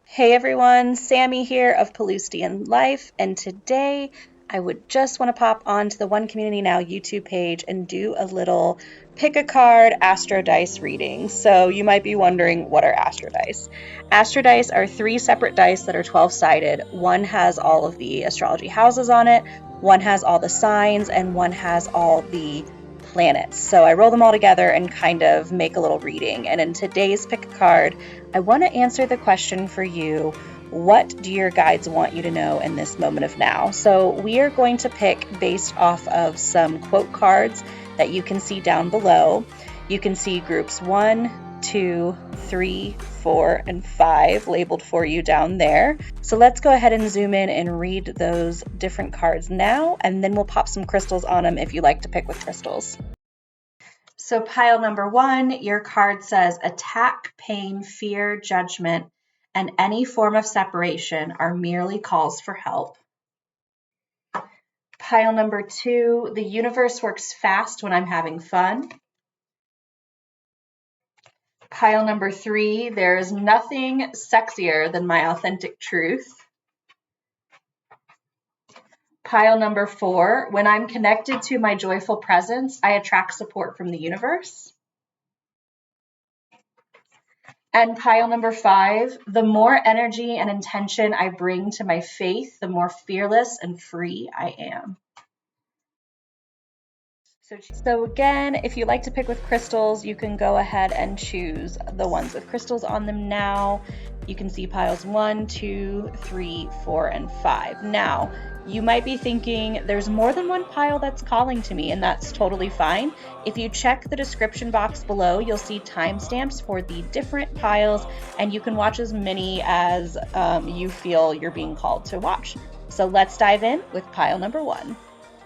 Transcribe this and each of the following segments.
Hey everyone, Sami here of Palustian Life, and today I would just want to pop onto the One Community Now YouTube page and do a little pick a card Astrodice reading. So you might be wondering, what are Astrodice? Astrodice are three separate dice that are 12-sided. One has all of the astrology houses on it, one has all the signs, and one has all the planets. So I roll them all together and kind of make a little reading. And in today's pick a card, I want to answer the question for you, what do your guides want you to know in this moment of now? So we are going to pick based off of some quote cards that you can see down below. You can see groups 1, 2, 3, 4, and 5 labeled for you down there. So let's go ahead and zoom in and read those different cards now, and then we'll pop some crystals on them if you like to pick with crystals. So pile number 1, your card says attack, pain, fear, judgment, and any form of separation are merely calls for help. Pile number 2, the universe works fast when I'm having fun. Pile number 3, there is nothing sexier than my authentic truth. Pile number 4, when I'm connected to my joyful presence, I attract support from the universe. And pile number 5, the more energy and intention I bring to my faith, the more fearless and free I am. So again, if you like to pick with crystals, you can go ahead and choose the ones with crystals on them now. You can see piles 1, 2, 3, 4, and 5. Now, you might be thinking there's more than one pile that's calling to me, and that's totally fine. If you check the description box below, you'll see timestamps for the different piles, and you can watch as many as you feel you're being called to watch. So let's dive in with pile number 1.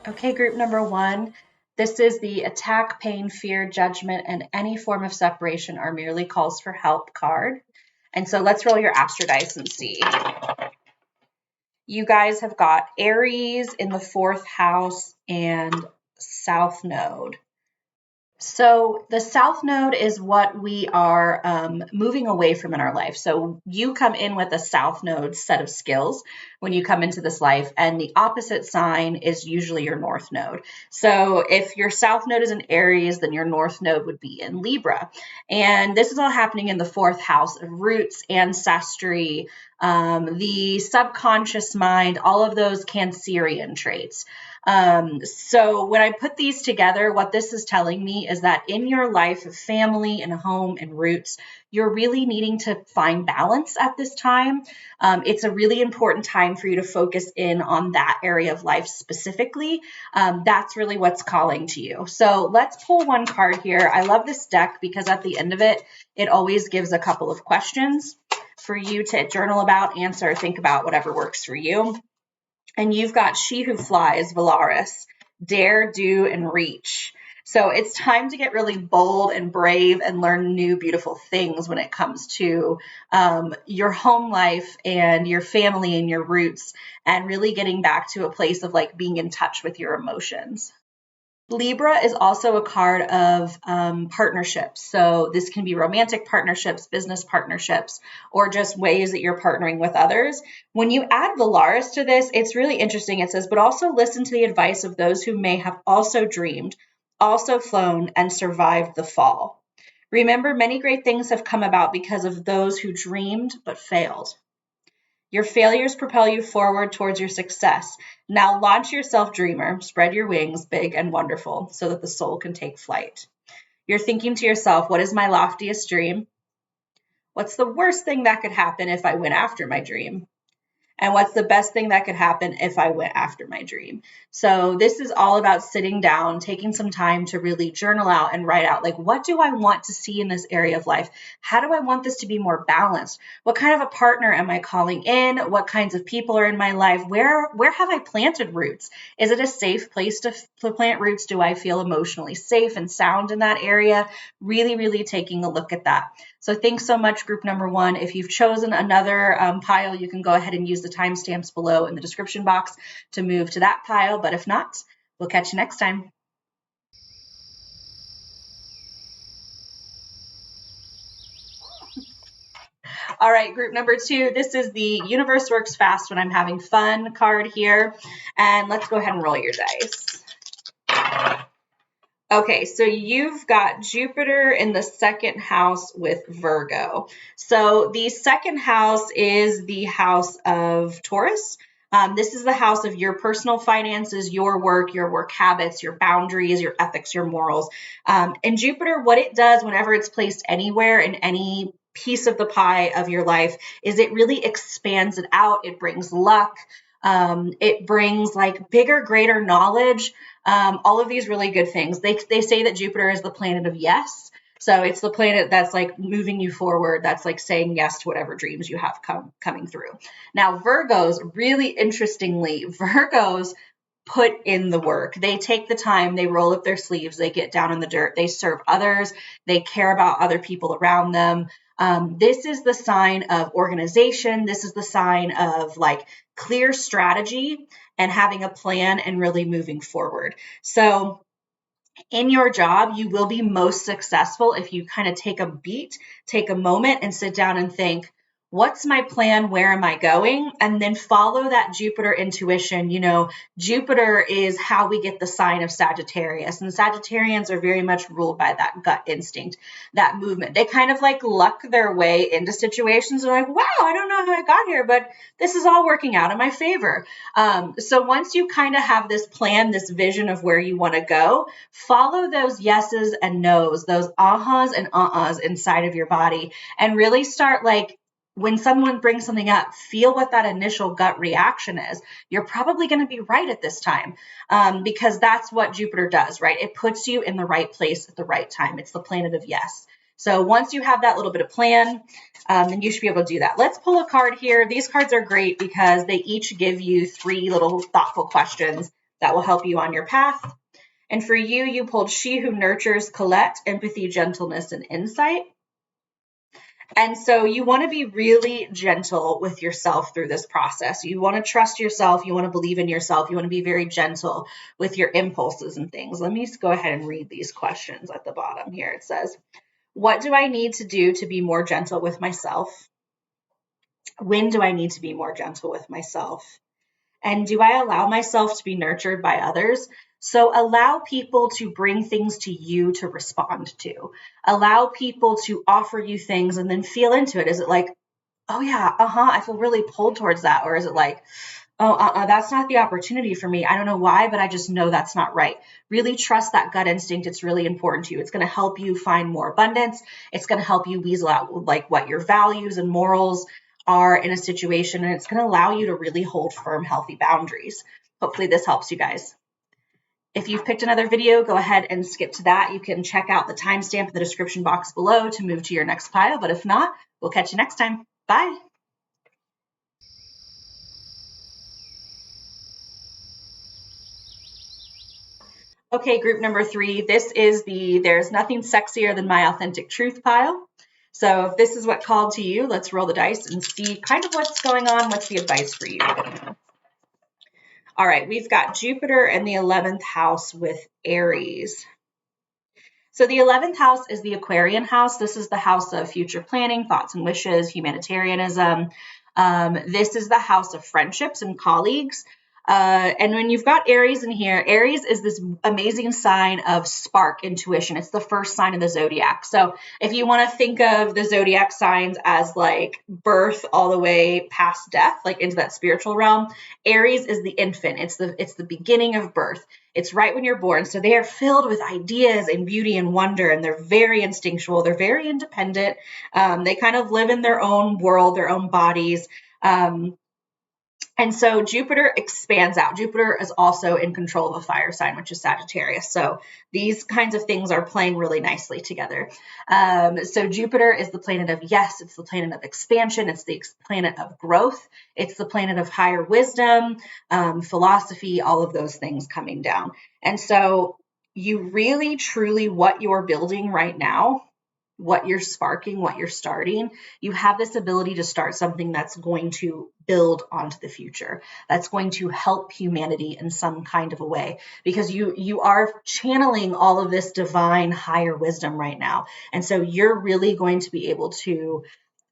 Okay, group number 1. This is the attack, pain, fear, judgment, and any form of separation are merely calls for help card. And so let's roll your Astrodice and see. You guys have got Aries in the 4th house and South Node. So the South Node is what we are moving away from in our life. So you come in with a South Node set of skills when you come into this life, and the opposite sign is usually your North Node. So if your South Node is in Aries, then your North Node would be in Libra. And this is all happening in the 4th house of roots, ancestry, the subconscious mind, all of those Cancerian traits. So when I put these together, what this is telling me is that in your life of family and home and roots, you're really needing to find balance at this time. It's a really important time for you to focus in on that area of life specifically. That's really what's calling to you. So let's pull one card here. I love this deck because at the end of it, it always gives a couple of questions for you to journal about, answer, think about, whatever works for you. And you've got She Who Flies, Valaris, Dare, Do, and Reach. So it's time to get really bold and brave and learn new, beautiful things when it comes to your home life and your family and your roots, and really getting back to a place of like being in touch with your emotions. Libra is also a card of partnerships. So this can be romantic partnerships, business partnerships, or just ways that you're partnering with others. When you add Valaris to this, it's really interesting. It says, but also listen to the advice of those who may have also dreamed, also flown, and survived the fall. Remember, many great things have come about because of those who dreamed but failed. Your failures propel you forward towards your success. Now launch yourself, dreamer. Spread your wings, big and wonderful, so that the soul can take flight. You're thinking to yourself, what is my loftiest dream? What's the worst thing that could happen if I went after my dream? And what's the best thing that could happen if I went after my dream? So this is all about sitting down, taking some time to really journal out and write out, like, what do I want to see in this area of life? How do I want this to be more balanced? What kind of a partner am I calling in? What kinds of people are in my life? Where have I planted roots? Is it a safe place to plant roots? Do I feel emotionally safe and sound in that area? Really, really taking a look at that. So thanks so much, group number 1. If you've chosen another pile, you can go ahead and use the timestamps below in the description box to move to that pile. But if not, we'll catch you next time. All right, group number 2. This is the Universe Works Fast When I'm Having Fun card here. And let's go ahead and roll your dice. Okay, so you've got Jupiter in the second house with Virgo. So the second house is the house of Taurus. This is the house of your personal finances, your work habits, your boundaries, your ethics, your morals. And Jupiter, what it does whenever it's placed anywhere in any piece of the pie of your life is it really expands it out. It brings luck. It brings like bigger, greater knowledge. All of these really good things. They say that Jupiter is the planet of yes. So it's the planet that's like moving you forward. That's like saying yes to whatever dreams you have coming through. Now, Virgos, really interestingly, Virgos put in the work. They take the time, they roll up their sleeves, they get down in the dirt, they serve others, they care about other people around them. This is the sign of organization. This is the sign of like clear strategy and having a plan and really moving forward. So in your job, you will be most successful if you kind of take a beat, take a moment and sit down and think, what's my plan? Where am I going? And then follow that Jupiter intuition. You know, Jupiter is how we get the sign of Sagittarius. And Sagittarians are very much ruled by that gut instinct, that movement. They kind of like luck their way into situations. They're like, wow, I don't know how I got here, but this is all working out in my favor. So once you kind of have this plan, this vision of where you want to go, follow those yeses and nos, those ahas and uh-uhs inside of your body, and really start like, when someone brings something up, feel what that initial gut reaction is. You're probably going to be right at this time because that's what Jupiter does, right? It puts you in the right place at the right time. It's the planet of yes. So once you have that little bit of plan, then you should be able to do that. Let's pull a card here. These cards are great because they each give you 3 little thoughtful questions that will help you on your path. And for you, you pulled She Who Nurtures, Colette, Empathy, Gentleness, and Insight. And so you want to be really gentle with yourself through this process. You want to trust yourself. You want to believe in yourself. You want to be very gentle with your impulses and things. Let me go ahead and read these questions at the bottom here. It says, what do I need to do to be more gentle with myself? When do I need to be more gentle with myself? And do I allow myself to be nurtured by others? So allow people to bring things to you to respond to. Allow people to offer you things and then feel into it. Is it like, oh yeah, I feel really pulled towards that? Or is it like, oh, that's not the opportunity for me. I don't know why, but I just know that's not right. Really trust that gut instinct. It's really important to you. It's going to help you find more abundance. It's going to help you weasel out like what your values and morals are in a situation, and it's going to allow you to really hold firm, healthy boundaries. Hopefully this helps you guys. If you've picked another video, go ahead and skip to that. You can check out the timestamp in the description box below to move to your next pile, but if not, we'll catch you next time. Bye. Okay, group number 3, this is the There's Nothing Sexier Than My Authentic Truth pile. So if this is what called to you, let's roll the dice and see kind of what's going on. What's the advice for you? All right, we've got Jupiter in the 11th house with Aries. So the 11th house is the Aquarian house. This is the house of future planning, thoughts and wishes, humanitarianism. This is the house of friendships and colleagues. And when you've got Aries in here, Aries is this amazing sign of spark intuition. It's the first sign of the zodiac. So if you want to think of the zodiac signs as like birth all the way past death, like into that spiritual realm, Aries is the infant. It's the beginning of birth. It's right when you're born. So they are filled with ideas and beauty and wonder, and they're very instinctual. They're very independent. They kind of live in their own world, their own bodies. And so Jupiter expands out. Jupiter is also in control of a fire sign, which is Sagittarius. So these kinds of things are playing really nicely together. So Jupiter is the planet of yes. It's the planet of expansion. It's the planet of growth. It's the planet of higher wisdom, philosophy, all of those things coming down. And so you really, truly, what you're building right now, what you're sparking, what you're starting, you have this ability to start something that's going to build onto the future, that's going to help humanity in some kind of a way, because you are channeling all of this divine higher wisdom right now. And so you're really going to be able to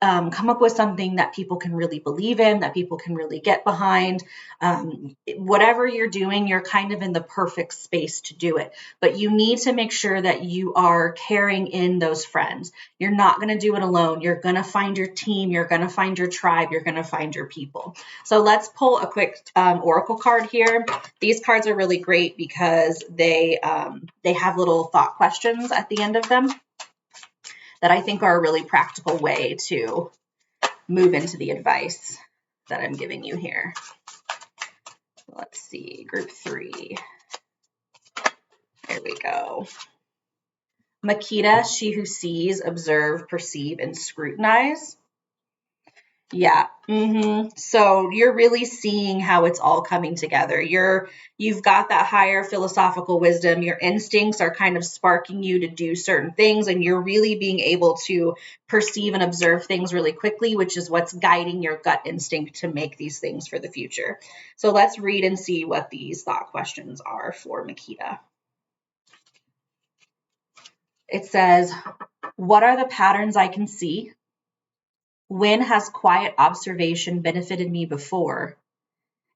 come up with something that people can really believe in, that people can really get behind. Whatever you're doing, you're kind of in the perfect space to do it. But you need to make sure that you are carrying in those friends. You're not going to do it alone. You're going to find your team. You're going to find your tribe. You're going to find your people. So let's pull a quick oracle card here. These cards are really great because they have little thought questions at the end of them that I think are a really practical way to move into the advice that I'm giving you here. Let's see, group 3. There we go. Makita, she who sees, observe, perceive, and scrutinize. Yeah. So you're really seeing how it's all coming together. You've got that higher philosophical wisdom. Your instincts are kind of sparking you to do certain things, and you're really being able to perceive and observe things really quickly, which is what's guiding your gut instinct to make these things for the future. So let's read and see what these thought questions are for Makita. It says, what are the patterns I can see? When has quiet observation benefited me before?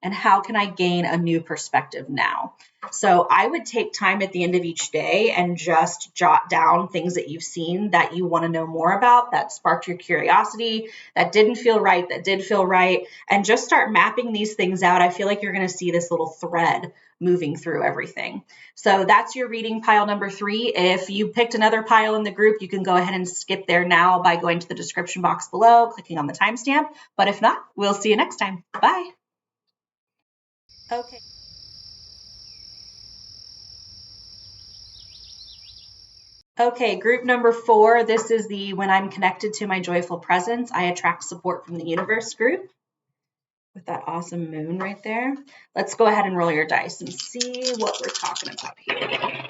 And how can I gain a new perspective now? So I would take time at the end of each day and just jot down things that you've seen that you want to know more about, that sparked your curiosity, that didn't feel right, that did feel right, and just start mapping these things out. I feel like you're going to see this little thread moving through everything. So that's your reading pile number 3. If you picked another pile in the group, you can go ahead and skip there now by going to the description box below, clicking on the timestamp. But if not, we'll see you next time. Bye. Okay. Okay, group number 4. This is the when I'm connected to my joyful presence, I attract support from the universe group with that awesome moon right there. Let's go ahead and roll your dice and see what we're talking about here.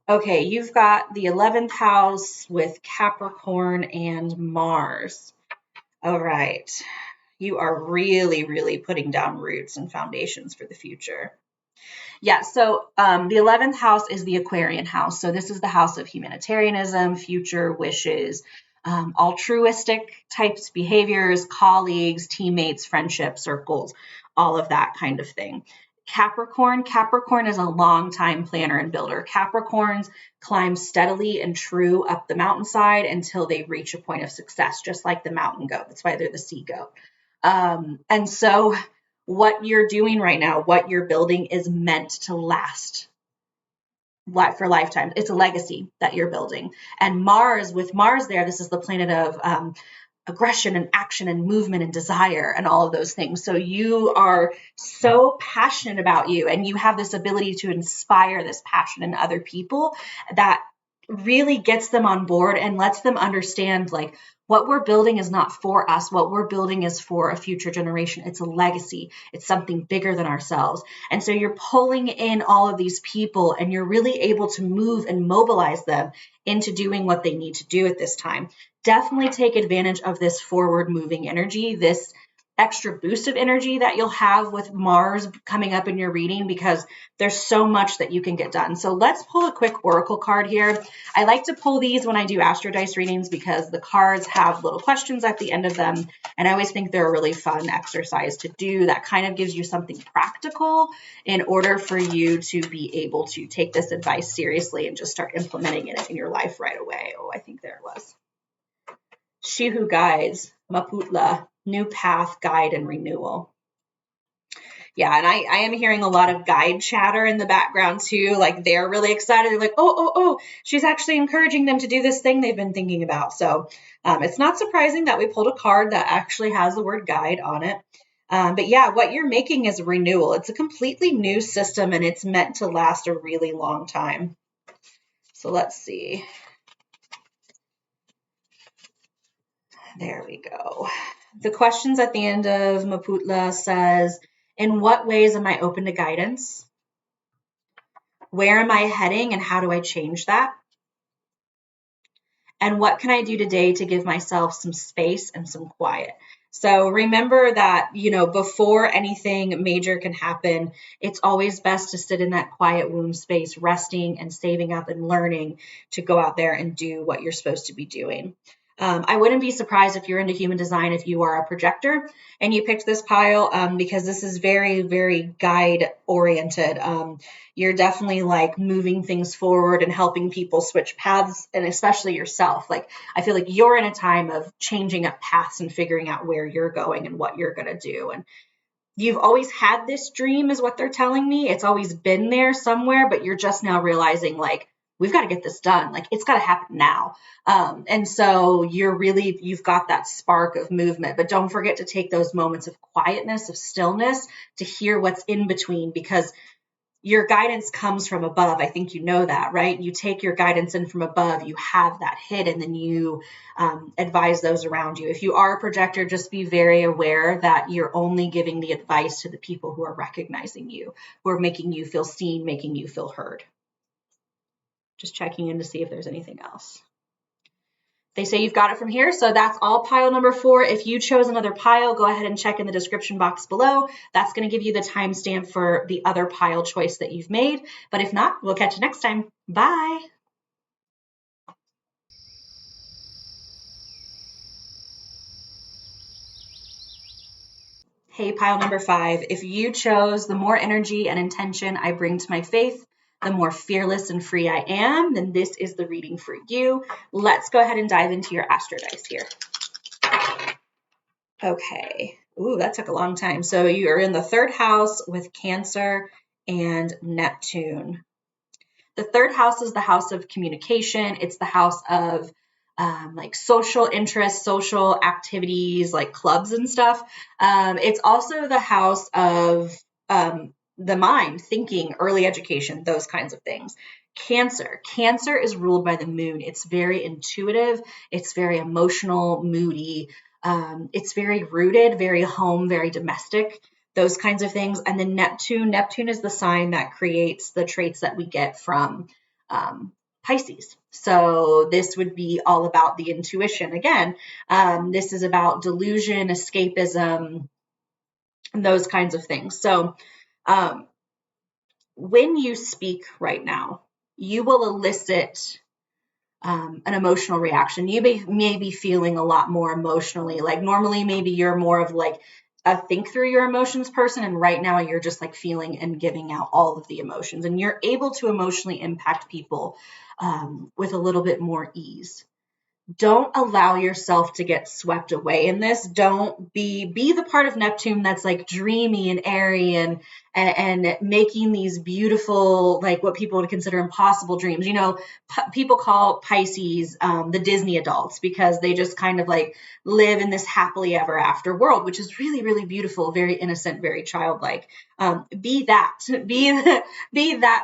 Okay, you've got the 11th house with Capricorn and Mars. All right. You are really, really putting down roots and foundations for the future. Yeah, so the 11th house is the Aquarian house. So this is the house of humanitarianism, future wishes, altruistic types behaviors, colleagues, teammates, friendship circles, all of that kind of thing. Capricorn is a long-time planner and builder. Capricorns climb steadily and true up the mountainside until they reach a point of success, just like the mountain goat. That's why they're the sea goat. And so what you're doing right now, what you're building is meant to last for lifetimes. It's a legacy that you're building. And Mars, with Mars there, this is the planet of aggression and action and movement and desire and all of those things. So you are so passionate about you, and you have this ability to inspire this passion in other people that really gets them on board and lets them understand, like, what we're building is not for us. What we're building is for a future generation. It's a legacy. It's something bigger than ourselves. And so you're pulling in all of these people, and you're really able to move and mobilize them into doing what they need to do at this time. Definitely take advantage of this forward moving energy, this extra boost of energy that you'll have with Mars coming up in your reading, because there's so much that you can get done. So let's pull a quick oracle card here. I like to pull these when I do Astrodice readings because the cards have little questions at the end of them, and I always think they're a really fun exercise to do that kind of gives you something practical in order for you to be able to take this advice seriously and just start implementing it in your life right away. Oh, I think there it was. She who guides, Maputla, new path, guide, and renewal. Yeah, and I am hearing a lot of guide chatter in the background too. Like, they're really excited. They're like, oh, she's actually encouraging them to do this thing they've been thinking about. So it's not surprising that we pulled a card that actually has the word guide on it. But yeah, what you're making is renewal. It's a completely new system, and it's meant to last a really long time. So let's see. There we go. The questions at the end of Maputla says, in what ways am I open to guidance? Where am I heading, and how do I change that? And what can I do today to give myself some space and some quiet? So remember that, before anything major can happen, it's always best to sit in that quiet womb space, resting and saving up and learning to go out there and do what you're supposed to be doing. I wouldn't be surprised if you're into human design if you are a projector and you picked this pile because this is very, very guide oriented. You're definitely like moving things forward and helping people switch paths, and especially yourself. Like, I feel like you're in a time of changing up paths and figuring out where you're going and what you're going to do. And you've always had this dream is what they're telling me. It's always been there somewhere, but you're just now realizing like, we've got to get this done. Like, it's got to happen now. And so you've got that spark of movement, but don't forget to take those moments of quietness, of stillness to hear what's in between, because your guidance comes from above. I think you know that, right? You take your guidance in from above, you have that hit, and then you advise those around you. If you are a projector, just be very aware that you're only giving the advice to the people who are recognizing you, who are making you feel seen, making you feel heard. Just checking in to see if there's anything else. They say you've got it from here. So that's all pile number 4. If you chose another pile, go ahead and check in the description box below. That's going to give you the timestamp for the other pile choice that you've made. But if not, we'll catch you next time. Bye. Hey, pile number 5. If you chose the more energy and intention I bring to my faith, the more fearless and free I am, then this is the reading for you. Let's go ahead and dive into your Astrodice here. Okay. Ooh, that took a long time. So you are in the 3rd house with Cancer and Neptune. The 3rd house is the house of communication. It's the house of like social interests, social activities, like clubs and stuff. It's also the house of the mind, thinking, early education, those kinds of things. Cancer is ruled by the moon. It's very intuitive. It's very emotional, moody. It's very rooted, very home, very domestic, those kinds of things. And then Neptune is the sign that creates the traits that we get from Pisces. So this would be all about the intuition. Again, this is about delusion, escapism, and those kinds of things. So when you speak right now, you will elicit an emotional reaction. You may be feeling a lot more emotionally. Like normally, maybe you're more of like a think through your emotions person, and right now you're just like feeling and giving out all of the emotions, and you're able to emotionally impact people with a little bit more ease. Don't allow yourself to get swept away in this. Don't be the part of Neptune that's like dreamy and airy and making these beautiful, like what people would consider impossible dreams. You know, people call Pisces the Disney adults because they just kind of like live in this happily ever after world, which is really, really beautiful, very innocent, very childlike. Be that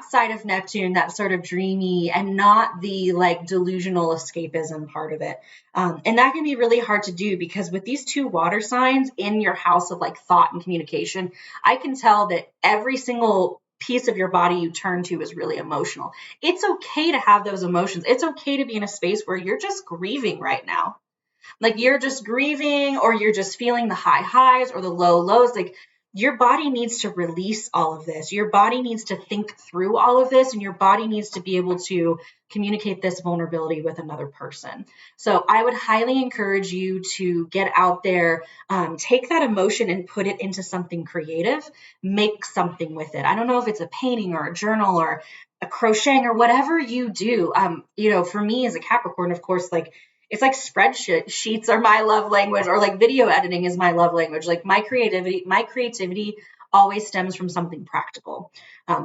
side of Neptune, that sort of dreamy and not the like delusional escapism part of it. And that can be really hard to do because with these 2 water signs in your house of like thought and communication, I can tell that every single piece of your body you turn to is really emotional. It's okay to have those emotions. It's okay to be in a space where you're just grieving right now. Like you're just grieving or you're just feeling the high highs or the low lows. Like your body needs to release all of this. Your body needs to think through all of this, and your body needs to be able to communicate this vulnerability with another person. So I would highly encourage you to get out there, take that emotion and put it into something creative, make something with it. I don't know if it's a painting or a journal or a crocheting or whatever you do. You know, for me as a Capricorn, of course, like it's like spreadsheets are my love language, or like video editing is my love language. Like my creativity always stems from something practical,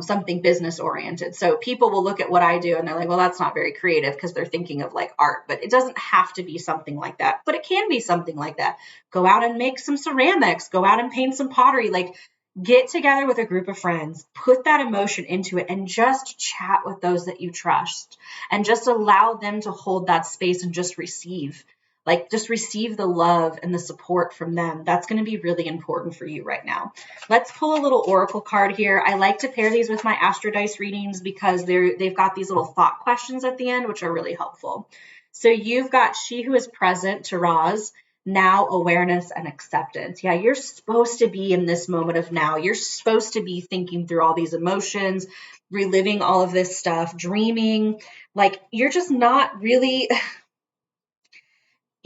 something business oriented. So people will look at what I do and they're like, well, that's not very creative because they're thinking of like art, but it doesn't have to be something like that, but it can be something like that. Go out and make some ceramics, go out and paint some pottery, like get together with a group of friends, put that emotion into it, and just chat with those that you trust and just allow them to hold that space and just receive. Like, just receive the love and the support from them. That's going to be really important for you right now. Let's pull a little oracle card here. I like to pair these with my Astrodice readings because they've got these little thought questions at the end, which are really helpful. So you've got she who is present, Taraz, now, awareness and acceptance. Yeah, you're supposed to be in this moment of now. You're supposed to be thinking through all these emotions, reliving all of this stuff, dreaming. Like, you're just not really,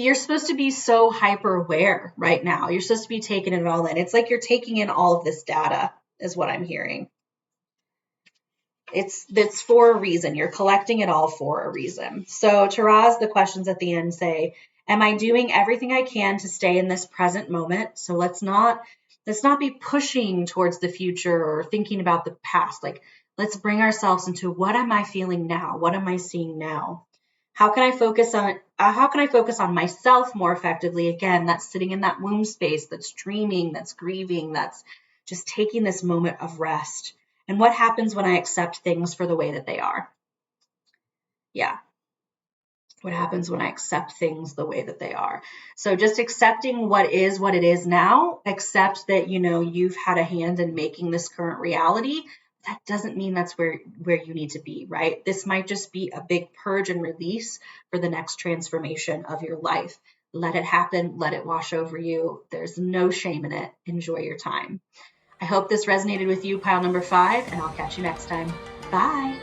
you're supposed to be so hyper aware right now. You're supposed to be taking it all in. It's like you're taking in all of this data, is what I'm hearing. It's for a reason. You're collecting it all for a reason. So Taraz, the questions at the end say, am I doing everything I can to stay in this present moment? So let's not be pushing towards the future or thinking about the past. Like, let's bring ourselves into what am I feeling now? What am I seeing now? How can I focus on myself more effectively? Again, that's sitting in that womb space, that's dreaming, that's grieving, that's just taking this moment of rest. And what happens when I accept things for the way that they are? Yeah. What happens when I accept things the way that they are? So just accepting what it is now, accept that, you've had a hand in making this current reality. That doesn't mean that's where you need to be, right? This might just be a big purge and release for the next transformation of your life. Let it happen. Let it wash over you. There's no shame in it. Enjoy your time. I hope this resonated with you, pile number 5, and I'll catch you next time. Bye.